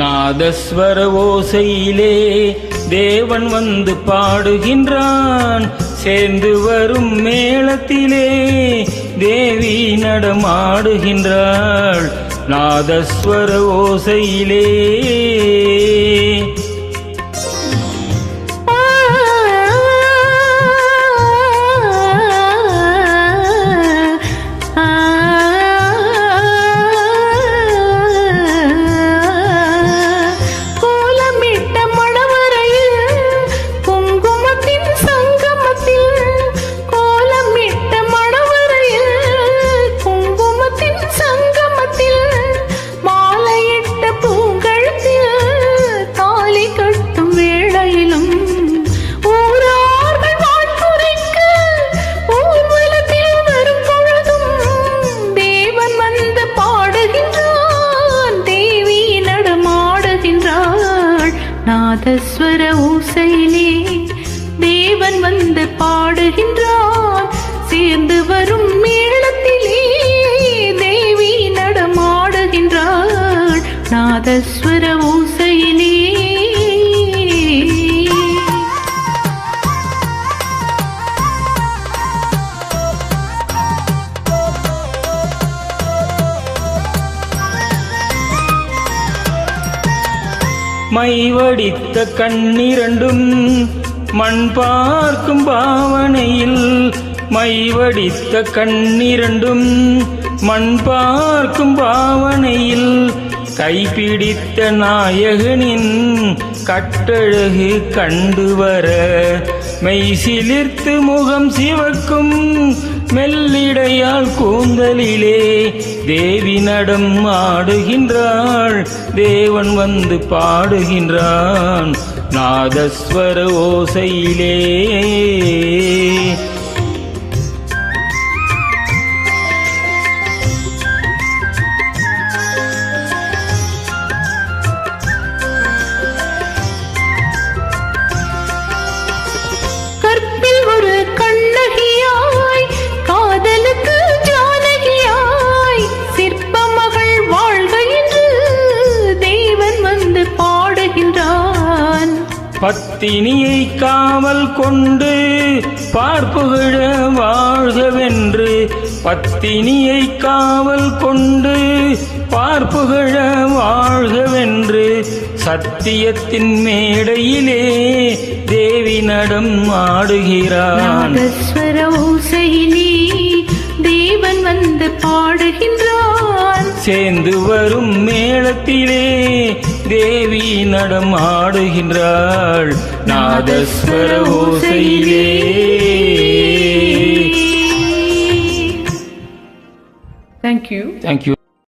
நாதஸ்வர ஓசையிலே தேவன் வந்து பாடுகின்றான். சேர்ந்து வரும் மேளத்திலே தேவி நடமாடுகின்றாள். நாதஸ்வர ஓசையிலே நாதஸ்வர ஓசையிலே தேவன் வந்து பாடுகின்றான். சேர்ந்து வரும் மேளத்திலே தேவி நடமாடுகின்றாள். நாதஸ்வர ஓசையிலே மைவடித்த கண்ணிரண்டும் மண் பார்க்கும் பாவனையில், மைவடித்த கண்ணிரண்டும் மண் பார்க்கும் பாவனையில், கைப்பிடித்த நாயகனின் கட்டழகு கண்டு வர மெய் சிலிர்த்து முகம் சிவக்கும் மெல்லிடையால் கூந்தலிலே தேவி நடம் ஆடுகின்றாள். தேவன் வந்து பாடுகின்றான். நாதஸ்வர ஓசையிலே பத்தினியை காவல் கொண்டு பார்ப்புகிழ வாழ்கவென்று, பத்தினியை காவல் கொண்டு பார்ப்புகிழ வாழ்கவென்று, சத்தியத்தின் மேடையிலே தேவி நடம் ஆடுகிறான். நாதஸ்வர ஓசையிலே தேவன் வந்து பாடுகின்றான். சேர்ந்து வரும் மேளத்திலே தேவி நடமாடுகின்றாள். நாதஸ்வர ஓசையிலே. Thank you. Thank you.